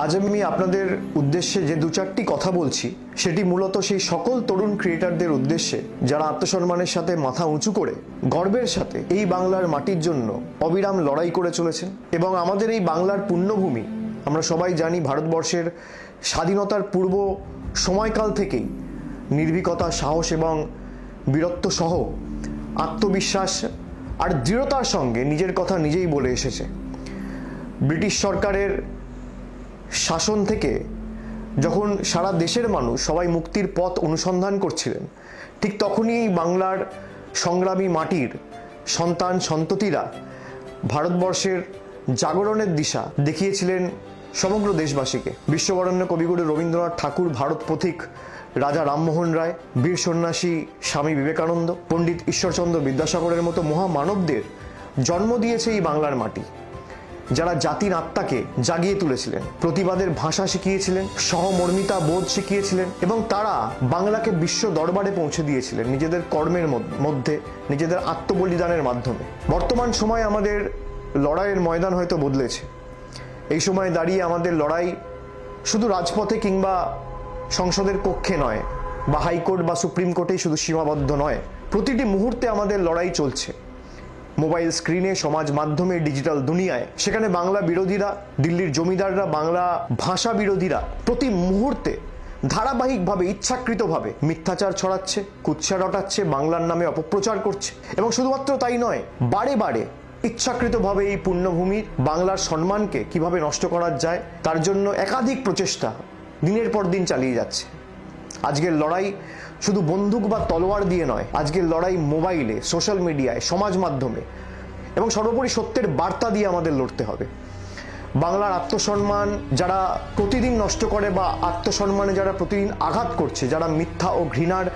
আজ আমি আপনাদের উদ্দেশ্যে যে দু চারটি কথা বলছি সেটি মূলত সেই সকল তরুণ ক্রিয়েটারদের উদ্দেশ্যে যারা আত্মসম্মানের সাথে মাথা উঁচু করে গর্বের সাথে এই বাংলার মাটির জন্য অবিরাম লড়াই করে চলেছেন। এবং আমাদের এই বাংলার পুণ্যভূমি, আমরা সবাই জানি ভারতবর্ষের স্বাধীনতার পূর্ব সময়কাল থেকেই নির্ভীকতা, সাহস এবং বীরত্ব সহ আত্মবিশ্বাস আর দৃঢ়তার সঙ্গে নিজের কথা নিজেই বলে এসেছে। ব্রিটিশ সরকারের শাসন থেকে যখন সারা দেশের মানুষ সবাই মুক্তির পথ অনুসন্ধান করছিলেন, ঠিক তখনই এই বাংলার সংগ্রামী মাটির সন্তান সন্ততিরা ভারতবর্ষের জাগরণের দিশা দেখিয়েছিলেন সমগ্র দেশবাসীকে। বিশ্ববরেণ্য কবিগুরু রবীন্দ্রনাথ ঠাকুর, ভারত পথিক রাজা রামমোহন রায়, বীর সন্ন্যাসী স্বামী বিবেকানন্দ, পণ্ডিত ঈশ্বরচন্দ্র বিদ্যাসাগরের মতো মহামানবদের জন্ম দিয়েছে এই বাংলার মাটি, যারা জাতির আত্মাকে জাগিয়ে তুলেছিলেন, প্রতিবাদের ভাষা শিখিয়েছিলেন, সহমর্মিতা বোধ শিখিয়েছিলেন এবং তারা বাংলাকে বিশ্ব দরবারে পৌঁছে দিয়েছিলেন নিজেদের কর্মের মধ্যে, নিজেদের আত্মবলিদানের মাধ্যমে। বর্তমান সময়ে আমাদের লড়াইয়ের ময়দান হয়তো বদলেছে। এই সময় দাঁড়িয়ে আমাদের লড়াই শুধু রাজপথে কিংবা সংসদের কক্ষে নয়, বা হাইকোর্ট বা সুপ্রিম কোর্টেই শুধু সীমাবদ্ধ নয়। প্রতিটি মুহূর্তে আমাদের লড়াই চলছে মোবাইল স্ক্রিনে, সমাজ মাধ্যমে, ডিজিটাল দুনিয়ায়। সেখানে বাংলা বিরোধীরা, দিল্লির জমিদাররা, বাংলা ভাষা বিরোধীরা প্রতি মুহূর্তে ধারাবাহিকভাবে, ইচ্ছাকৃতভাবে মিথ্যাচার ছড়াচ্ছে, কুৎসা রটাচ্ছে, বাংলার নামে অপপ্রচার করছে। এবং শুধুমাত্র তাই নয়, বারে বারে ইচ্ছাকৃতভাবে এই পুণ্যভূমির বাংলার সম্মানকে কিভাবে নষ্ট করা যায় তার জন্য একাধিক প্রচেষ্টা দিনের পর দিন চালিয়ে যাচ্ছে। আজকের লড়াই শুধু বন্দুক বা তলোয়ার দিয়ে নয়, আজকের লড়াই মোবাইলে, সোশ্যাল মিডিয়ায়, সমাজ মাধ্যমে এবং সর্বোপরি সত্যের বার্তা দিয়ে আমাদের লড়তে হবে। বাংলার আত্মসম্মান যারা প্রতিদিন নষ্ট করে বা আত্মসম্মানে যারা প্রতিদিন আঘাত করছে, যারা মিথ্যা ও ঘৃণার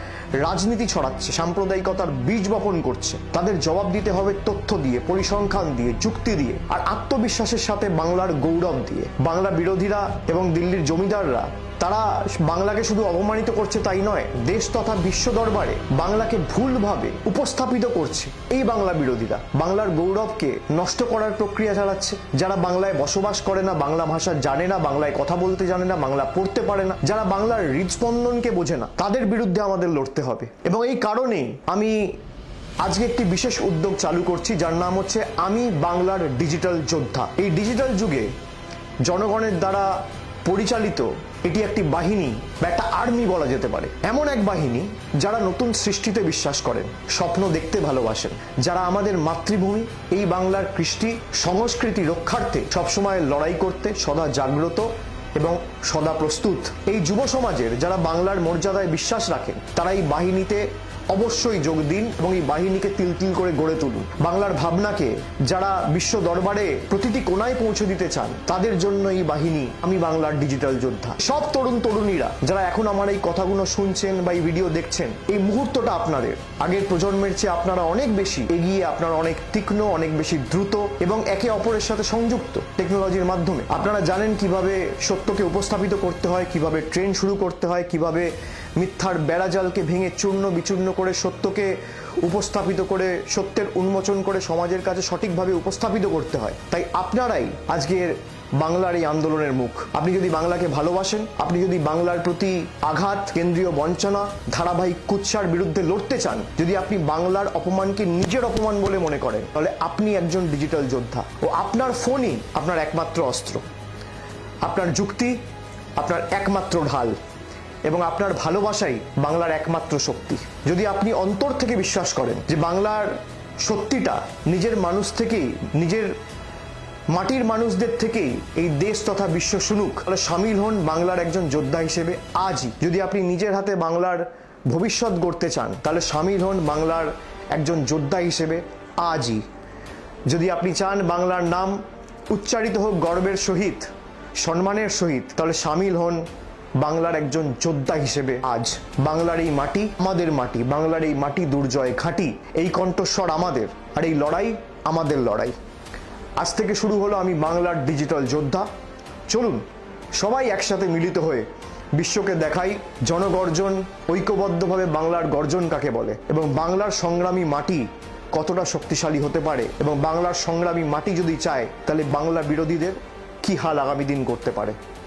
রাজনীতি ছড়াচ্ছে, সাম্প্রদায়িকতার বীজ বপন করছে, তাদের জবাব দিতে হবে তথ্য দিয়ে, পরিসংখ্যান দিয়ে, যুক্তি দিয়ে আর আত্মবিশ্বাসের সাথে বাংলার গৌরব দিয়ে। বাংলা বিরোধীরা এবং দিল্লির জমিদাররা তারা বাংলাকে শুধু অপমানিত করছে তাই নয়, দেশ তথা বিশ্ব দরবারে বাংলাকে ভুলভাবে উপস্থাপিত করছে। এই বাংলা বিরোধীরা বাংলার গৌরবকে নষ্ট করার প্রক্রিয়া চালাচ্ছে। যারা বাংলায় বসবাস করে না, বাংলা ভাষা জানে না, বাংলায় কথা বলতে জানে না, বাংলা পড়তে পারে না, যারা বাংলার হৃদস্পন্দনকে বোঝে না, তাদের বিরুদ্ধে আমাদের লড়তে হবে। এবং এই কারণেই আমি আজকে একটি বিশেষ উদ্যোগ চালু করছি, যার নাম হচ্ছে আমি বাংলার ডিজিটাল যোদ্ধা। এই ডিজিটাল যুগে জনগণের দ্বারা পরিচালিত এটি একটি বাহিনী বা একটা আর্মি বলা যেতে পারে। এমন এক বাহিনী যারা নতুন সৃষ্টিতে বিশ্বাস করেন, স্বপ্ন দেখতে ভালোবাসেন, যারা আমাদের মাতৃভূমি এই বাংলার কৃষ্টি সংস্কৃতি রক্ষার্থে সবসময় লড়াই করতে সদা জাগ্রত এবং সদা প্রস্তুত। এই যুব সমাজের যারা বাংলার মর্যাদায় বিশ্বাস রাখেন, তারা এই বাহিনীতে অবশ্যই যোগ দিন এবং এই বাহিনীকে তিল তিল করে গড়ে তুলুন। বাংলার ভাবনাকে যারা বিশ্ব দরবারে প্রতিটি কোণায় পৌঁছে দিতে চান, তাদের জন্য এই বাহিনী আমি বাংলার ডিজিটাল যোদ্ধা। সব তরুণ তরুণীরা যারা এখন আমার এই কথাগুলো শুনছেন বা এই ভিডিও দেখছেন, এই মুহূর্তটা আপনাদের। আগের প্রজন্মের চেয়ে আপনারা অনেক বেশি এগিয়ে, আপনারা অনেক তীক্ষ্ণ, অনেক বেশি দ্রুত এবং একে অপরের সাথে সংযুক্ত টেকনোলজির মাধ্যমে। আপনারা জানেন কিভাবে সত্যকে উপস্থাপিত করতে হয়, কিভাবে ট্রেন শুরু করতে হয়, কিভাবে মিথ্যার বেড়াজালকে ভেঙে চূর্ণ বিচূর্ণ করে সত্যকে উপস্থাপিত করে, সত্যের উন্মোচন করে সমাজের কাছে সঠিকভাবে উপস্থাপিত করতে হয়। তাই আপনারাই আজকের বাংলার এই আন্দোলনের মুখ। আপনি যদি বাংলাকে ভালোবাসেন, আপনি যদি বাংলার প্রতি আঘাত, কেন্দ্রীয় বঞ্চনা, ধারাবাহিক কুৎসার বিরুদ্ধে লড়তে চান, যদি আপনি বাংলার অপমানকে নিজের অপমান বলে মনে করেন, তাহলে আপনি একজন ডিজিটাল যোদ্ধা ও আপনার ফোনই আপনার একমাত্র অস্ত্র, আপনার যুক্তি আপনার একমাত্র ঢাল এবং আপনার ভালোবাসাই বাংলার একমাত্র শক্তি। যদি আপনি অন্তর থেকে বিশ্বাস করেন যে বাংলার সত্যিটা নিজের মানুষ থেকেই, নিজের মাটির মানুষদের থেকেই এই দেশ তথা বিশ্ব শুনুক, তাহলে সামিল হন বাংলার একজন যোদ্ধা হিসেবে আজই। যদি আপনি নিজের হাতে বাংলার ভবিষ্যৎ গড়তে চান, তাহলে সামিল হন বাংলার একজন যোদ্ধা হিসেবে আজই। যদি আপনি চান বাংলার নাম উচ্চারিত হোক গর্বের সহিত, সম্মানের সহিত, তাহলে সামিল হন বাংলার একজন যোদ্ধা হিসেবে আজ। বাংলার এই মাটি আমাদের মাটি, বাংলার এই মাটি দুর্জয় ঘাঁটি, এই কণ্ঠস্বর আমাদের, আর এই লড়াই আমাদের লড়াই। আজ থেকে শুরু হলো আমি বাংলার ডিজিটাল যোদ্ধা। চলুন সবাই একসাথে মিলিত হয়ে বিশ্বকে দেখাই জনগর্জন, ঐক্যবদ্ধভাবে বাংলার গর্জন কাকে বলে এবং বাংলার সংগ্রামী মাটি কতটা শক্তিশালী হতে পারে, এবং বাংলার সংগ্রামী মাটি যদি চায় তাহলে বাংলা বিরোধীদের কি হাল আগামী দিন করতে পারে।